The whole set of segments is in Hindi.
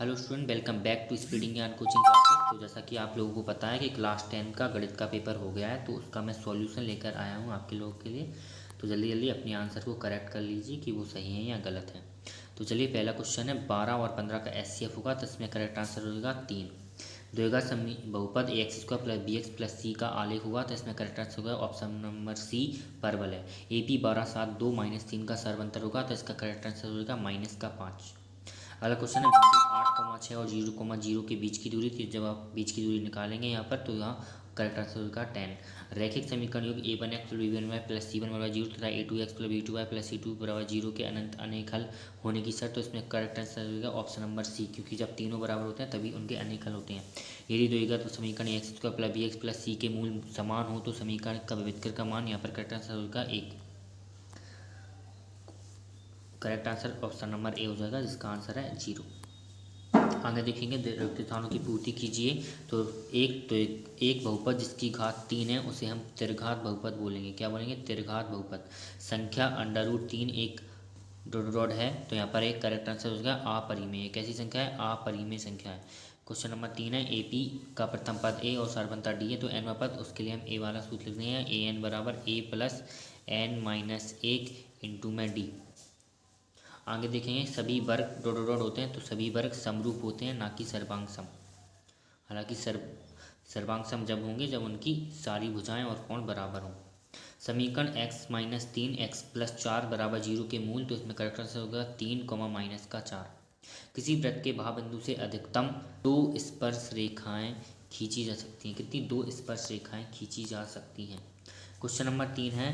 Hello student, welcome back to speeding Gyan coaching classes. तो जैसा कि आप लोगों को पता है कि क्लास 10 का गणित का पेपर हो गया है, तो उसका मैं सॉल्यूशन लेकर आया हूँ आपके लोगों के लिए। तो जल्दी जल्दी अपने आंसर को करेक्ट कर लीजिए कि वो सही है या गलत है। तो चलिए, पहला क्वेश्चन है 12 और 15 का एचसीएफ होगा, तो इसमें करेक्ट आंसर होगा 3। द्विघात बहुपद A X square plus B X plus C का आलेख हुआ, तो इसमें करेक्ट आंसर होगा ऑप्शन नंबर सी, परवल है। ए पी 12 7 2 -3 का सर्वंतर होगा, तो इसका करेक्ट आंसर होगा -5। अगला क्वेश्चन है बिंदु 8,6 और 0,0 के बीच की दूरी। तो जब आप बीच की दूरी निकालेंगे यहाँ पर, तो यहाँ करेक्ट आंसर होगा 10। रैखिक समीकरण योग a1x plus b1y plus c1 बराबर 0 तथा a2x plus b2y plus c2 बराबर 0 के अनंत अनेक हल होने की शर्त। तो इसमें करेक्ट आंसर होगा ऑप्शन नंबर सी, क्योंकि जब तीनों बराबर होते हैं तभी उनके अनेक हल होते हैं। यदि द्विघात समीकरण X square plus B X plus C के मूल समान हो, तो समीकरण का विभेदकर का मान यहाँ पर करेक्ट आंसर होगा 1। Correct answer option number A हो जाएगा, जिसका आंसर है 0। आगे देखेंगे, रिक्त स्थानों की पूर्ति कीजिए। तो एक बहुपद जिसकी घात 3 है उसे हम त्रिघात बहुपद बोलेंगे। क्या बोलेंगे? त्रिघात बहुपद। संख्या √3 एक डॉट डॉट है, तो यहाँ पर एक करेक्ट आंसर हो जाएगा अपरिमेय। कैसी संख्या है? अपरिमेय संख्या है। क्वेश्चन नंबर 3 है ए पी का प्रथम पद ए और सारवंता डी है, तो एन पद, उसके लिए हम ए वाला सूत्र लिखते हैं। ए एन बराबर ए प्लस एन माइनस 1 इंटू में डी। आगे देखेंगे, सभी वर्ग डॉट डॉट होते हैं, तो सभी वर्ग समरूप होते हैं, ना कि सर्वांग सम। हालांकि सर्वांग सम जब होंगे जब उनकी सारी भुजाएं और कोण बराबर हों। समीकरण x-3 x प्लस 4 बराबर 0 के मूल, तो इसमें करेक्ट आंसर होगा 3, -4। किसी वृत्त के भावबिंदु से अधिकतम 2 स्पर्श रेखाएं खींची जा सकती हैं। कितनी? 2 स्पर्श रेखाएं खींची जा सकती हैं। क्वेश्चन नंबर 3 है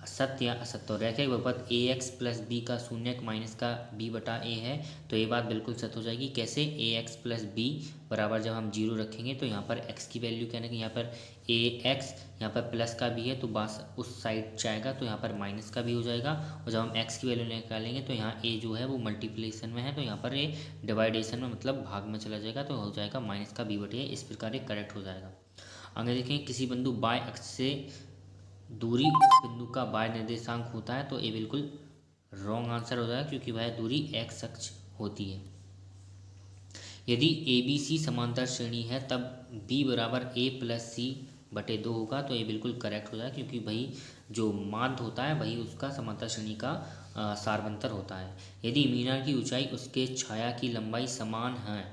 सत्य या असत्य। रैखिक बहुपद ए एक्स प्लस बी का शून्यक माइनस का बी बटा ए है, तो ये बात बिल्कुल सत्य हो जाएगी। कैसे? ए एक्स प्लस बी बराबर जब हम 0 रखेंगे, तो यहाँ पर एक्स की वैल्यू क्या है, यहाँ पर ए एक्स, यहाँ पर प्लस का भी है तो बास उस साइड जाएगा, तो यहाँ पर माइनस का भी हो जाएगा। और जब हम एक्स की वैल्यू निकालेंगे, तो यहाँ ए जो है वो मल्टीप्लिकेशन में है, तो यहाँ पर ए डिवाइडेशन में मतलब भाग में चला जाएगा, तो हो जाएगा माइनस का बी बटे ए। इस प्रकार ये करेक्ट हो जाएगा। आगे देखें, किसी बिंदु बाय अक्ष से दूरी उस बिंदु का बाय निर्देशांक होता है, तो ये बिल्कुल रॉन्ग आंसर हो जाएगा, क्योंकि वह दूरी एक्स अक्ष होती है। यदि ए बी सी समांतर श्रेणी है, तब बी बराबर ए प्लस सी बटे 2 होगा, तो ये बिल्कुल करेक्ट हो जाएगा, क्योंकि वही जो माध्य होता है वही उसका समांतर श्रेणी का सारवंतर होता है। यदि मीनार की ऊंचाई उसके छाया की लंबाई समान है,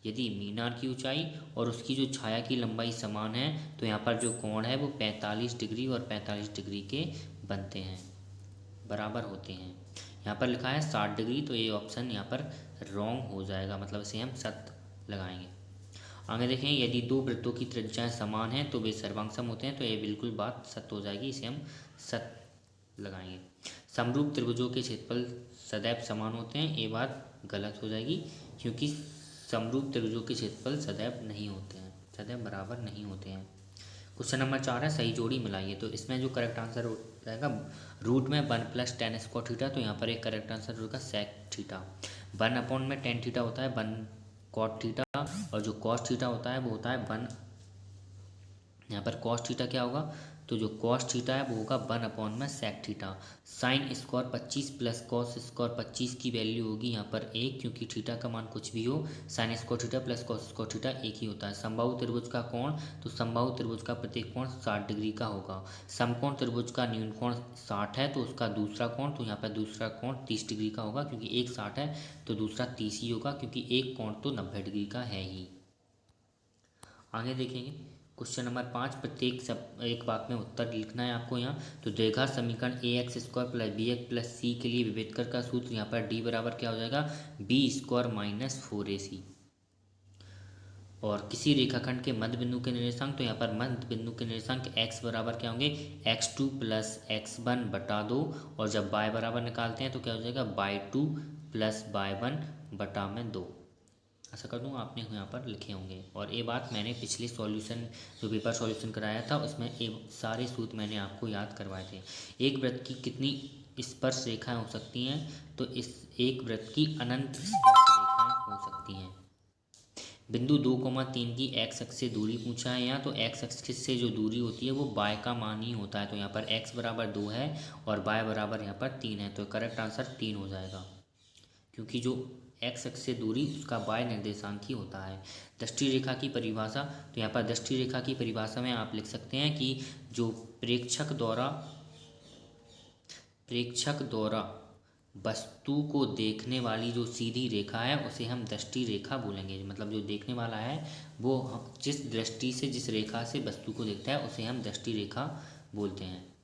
यदि मीनार की ऊंचाई और उसकी जो छाया की लंबाई समान है, तो यहाँ पर जो कोण है वो 45 डिग्री और 45 डिग्री के बनते हैं, बराबर होते हैं। यहाँ पर लिखा है 60 डिग्री, तो ये ऑप्शन यहाँ पर रॉन्ग हो जाएगा, मतलब इसे हम सत्य लगाएंगे। आगे देखें, यदि दो वृत्तों की त्रिज्याएं समान हैं तो वे सर्वांग होते हैं, तो ये बिल्कुल बात सत्य हो जाएगी, इसे हम सत्य लगाएंगे। समरूप त्रिभुजों के क्षेत्रफल सदैव समान होते हैं, ये बात गलत हो जाएगी, क्योंकि समरूप त्रिभुजों के क्षेत्रफल सदैव नहीं होते हैं, सदैव बराबर नहीं होते हैं। क्वेश्चन नंबर 4 है सही जोड़ी मिलाइए। तो इसमें जो करेक्ट आंसर हो जाएगा, रूट में 1 + tan स्क्वायर थीटा, तो यहाँ पर एक करेक्ट आंसर होगा सेक थीटा। 1 में tan थीटा होता है 1 cot थीटा, और जो cos थीटा होता है वो होता है 1। यहाँ पर cos थीटा क्या होगा, तो जो cos थीटा है वो होगा 1 में sec theta. Sine square 25 plus cos square 25 की वैल्यू होगी यहाँ पर 1, क्योंकि थीटा का मान कुछ भी हो, sine square theta plus cos square theta एक ही होता है। समबाहु त्रिभुज का कोण, तो समबाहु त्रिभुज का प्रत्येक कोण 60 डिग्री का होगा। समकोण त्रिभुज का न्यून कोण 60 है, तो उसका दूसरा कोण, तो यहाँ पर दूसरा कोण 30 डिग्री का होगा, क्योंकि एक 60 है तो दूसरा 30 ही होगा, क्योंकि एक कोण तो 90 डिग्री का है ही। आगे देखेंगे, क्वेश्चन नंबर 5, प्रत्येक सब एक वाक्य में उत्तर लिखना है आपको यहाँ। तो द्विघात समीकरण A X square plus B X plus C के लिए विभेदकर का सूत्र यहाँ पर डी बराबर क्या हो जाएगा, बी स्क्वायर माइनस 4ac। और किसी रेखाखंड के मध्य बिंदु के निर्देशांक, तो यहाँ पर मध्य बिंदु के निर्देशांक x बराबर क्या होंगे, x2 प्लस x1 बटा 2, और जब y बराबर निकालते हैं तो क्या हो जाएगा, y2 प्लस y1 बटा में 2। ऐसा कर दूँ, आपने यहाँ पर लिखे होंगे। और ये बात मैंने पिछले सॉल्यूशन जो पेपर सॉल्यूशन कराया था उसमें ये सारे सूत्र मैंने आपको याद करवाए थे। एक वृत्त की कितनी स्पर्श रेखाएं हो सकती हैं, तो इस एक वृत्त की अनंत स्पर्श रेखाएं हो सकती हैं। बिंदु 2,3 की एक्स अक्ष से दूरी पूछा है यहाँ, तो एक्स अक्ष से जो दूरी होती है वो बाय का मान ही होता है, तो यहाँ पर x बराबर 2 है और बाय बराबर यहाँ पर 3 है, तो करेक्ट आंसर 3 हो जाएगा, क्योंकि जो एक्स अक्ष से दूरी उसका वाई निर्देशांक ही होता है। दृष्टि रेखा की परिभाषा, तो यहाँ पर दृष्टि रेखा की परिभाषा में आप लिख सकते हैं कि जो प्रेक्षक द्वारा वस्तु को देखने वाली जो सीधी रेखा है उसे हम दृष्टि रेखा बोलेंगे। मतलब जो देखने वाला है वो जिस दृष्टि से, जिस रेखा से वस्तु को देखता है उसे हम दृष्टि रेखा बोलते हैं।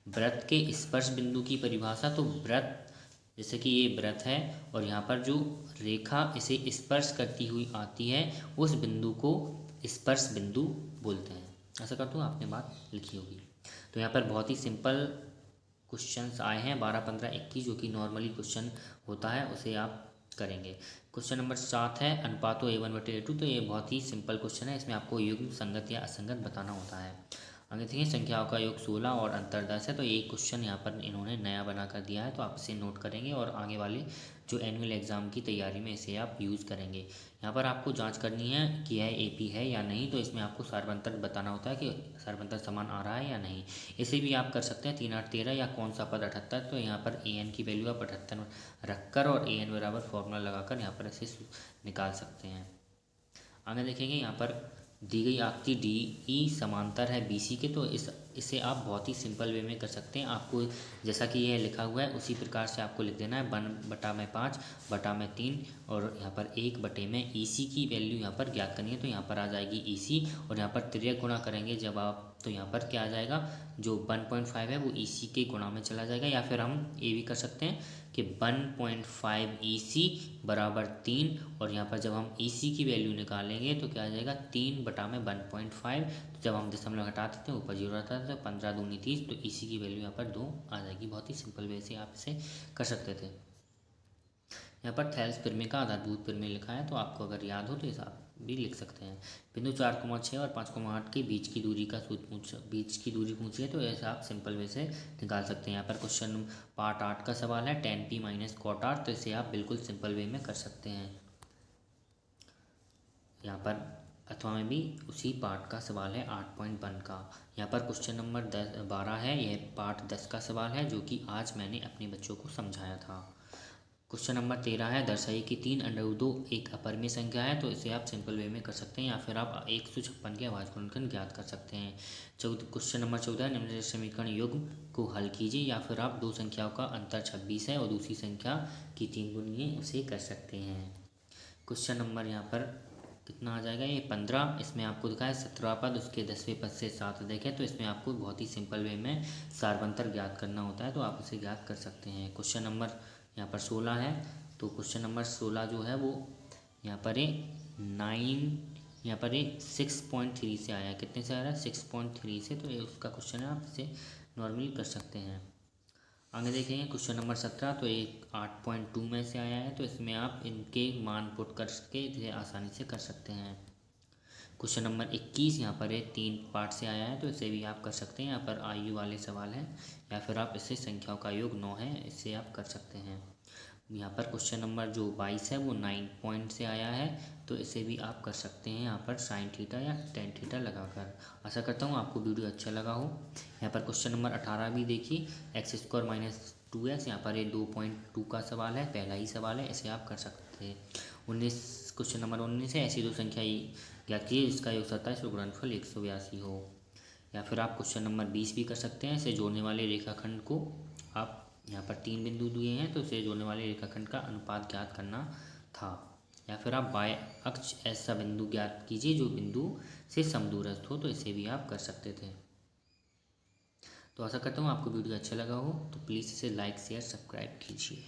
वृत्त के स्पर्श बिंदु की परिभाषा, तो वृत्त, जैसे कि ये वृत्त है और यहाँ पर जो रेखा इसे स्पर्श करती हुई आती है उस बिंदु को स्पर्श बिंदु बोलते हैं। ऐसा करता हूँ, आपने बात लिखी होगी। तो यहाँ पर बहुत ही सिंपल क्वेश्चंस आए हैं 12, 15, 21, जो कि नॉर्मली क्वेश्चन होता है उसे आप करेंगे। क्वेश्चन नंबर 7 है अनुपातो A1/A2। तो ये बहुत ही सिंपल क्वेश्चन है, इसमें आपको युग्म संगत या असंगत बताना होता है। आगे देखिए संख्याओं का योग 16 और अंतर 10 है। तो ये क्वेश्चन यहाँ पर इन्होंने नया बना कर दिया है, तो आप इसे नोट करेंगे और आगे वाले जो एनुअल एग्ज़ाम की तैयारी में इसे आप यूज़ करेंगे। यहाँ पर आपको जांच करनी है कि यह AP है या नहीं, तो इसमें आपको सार्वंतर बताना होता है कि सार्वंतर समान आ रहा है या नहीं। इसे भी आप कर सकते हैं 3 8 13 या कौन सा पद 78। तो यहाँ पर AN की वैल्यू आप 78 रखकर और AN बराबर फॉर्मूला लगाकर यहाँ पर इसे निकाल सकते हैं। आगे देखेंगे यहाँ पर दी गई आकृति DE समांतर है BC के। तो इसे आप बहुत ही सिंपल वे में कर सकते हैं। आपको जैसा कि यह लिखा हुआ है उसी प्रकार से आपको लिख देना है 1/5/3 और यहाँ पर 1/में EC की वैल्यू यहाँ पर ज्ञात करनी है। तो यहाँ पर आ जाएगी EC और यहाँ पर तिर्यक गुणा करेंगे जब आप, तो यहाँ पर क्या आ जाएगा, जो 1.5 है वो EC के गुणा में चला जाएगा। या फिर हम ये भी कर सकते हैं कि 1.5 EC बराबर 3 और यहाँ पर जब हम EC की वैल्यू निकालेंगे तो क्या आ जाएगा 3/1.5। तो जब हम दशमलव हटा देते हैं ऊपर 0 आता है तो 15 दूनी 30, तो EC की वैल्यू यहाँ पर 2 आ जाएगी। बहुत ही सिंपल वे से आप इसे कर सकते थे। यहाँ पर थैल्स प्रमेय का आधारभूत प्रमेय लिखा है, तो आपको अगर याद हो तो इसे आप भी लिख सकते हैं। बिंदु 4,6 और 5,8 के बीच की दूरी का सूत्र बीच की दूरी पूछिए, तो ऐसा आप सिंपल वे से निकाल सकते हैं। यहाँ पर क्वेश्चन पार्ट 8 का सवाल है tan P - cot R। तो इसे आप बिल्कुल सिंपल वे में कर सकते हैं। यहाँ पर अथवा में भी उसी पार्ट का सवाल है 8.1 का। यहाँ पर क्वेश्चन नंबर 12 है, यह पार्ट 10 का सवाल है जो कि आज मैंने अपने बच्चों को समझाया था। क्वेश्चन नंबर 13 है दर्शाइए कि 3√2 एक अपरिमेय संख्या है। तो इसे आप सिंपल वे में कर सकते हैं या फिर आप 156 के अभाज्य गुणनखंड ज्ञात कर सकते हैं। क्वेश्चन नंबर 14 है निम्नलिखित समीकरण युग्म को हल कीजिए। या फिर आप दो संख्याओं का अंतर 26 है और दूसरी संख्या की 3 गुनी उसे कर सकते हैं। क्वेश्चन नंबर यहाँ पर कितना आ जाएगा, ये 15। इसमें आपको दिखा है 17वां पद उसके 10वें पद से 7 देखें। तो इसमें आपको बहुत ही सिंपल वे में सार्वंतर ज्ञात करना होता है, तो आप उसे ज्ञात कर सकते हैं। क्वेश्चन नंबर यहाँ पर 16 है। तो क्वेश्चन नंबर 16 जो है वो यहाँ पर 6.3 से आया है। कितने से आ रहा है, 6.3 से। तो ये उसका क्वेश्चन है, आप इसे नॉर्मली कर सकते हैं। आगे देखेंगे क्वेश्चन नंबर 17। तो एक 8.2 में से आया है, तो इसमें आप इनके मान पुट करके इसे आसानी से कर सकते हैं। क्वेश्चन नंबर 21 यहाँ पर 3 पार्ट से आया है, तो इसे भी आप कर सकते हैं। यहाँ पर आयु वाले सवाल हैं, या फिर आप इसे संख्याओं का योग 9 है, इसे आप कर सकते हैं। यहाँ पर क्वेश्चन नंबर जो 22 है वो 9 पॉइंट से आया है, तो इसे भी आप कर सकते हैं यहाँ पर sin थीटा या tan थीटा लगाकर। आशा करता हूँ आपको वीडियो अच्छा लगा हो। यहाँ पर क्वेश्चन नंबर 18 भी देखिए x² - 2x। यहाँ पर ये 2.2 का सवाल है, पहला ही सवाल है, इसे आप कर सकते हैं। 19 क्वेश्चन नंबर 19 है ऐसी दो संख्या ज्ञात कीजिए जिसका योग 27 और गुणनफल 182 हो। या फिर आप क्वेश्चन नंबर 20 भी कर सकते हैं। इसे जोड़ने वाले रेखाखंड को आप, यहाँ पर 3 बिंदु दिए हैं तो इसे जोड़ने वाले रेखाखंड का अनुपात ज्ञात करना था। या फिर आप बाएं अक्ष ऐसा बिंदु ज्ञात कीजिए जो बिंदु से समदूरस्थ हो, तो इसे भी आप कर सकते थे। तो आशा करता हूँ आपको वीडियो अच्छा लगा हो, तो प्लीज़ इसे लाइक शेयर सब्सक्राइब कीजिए।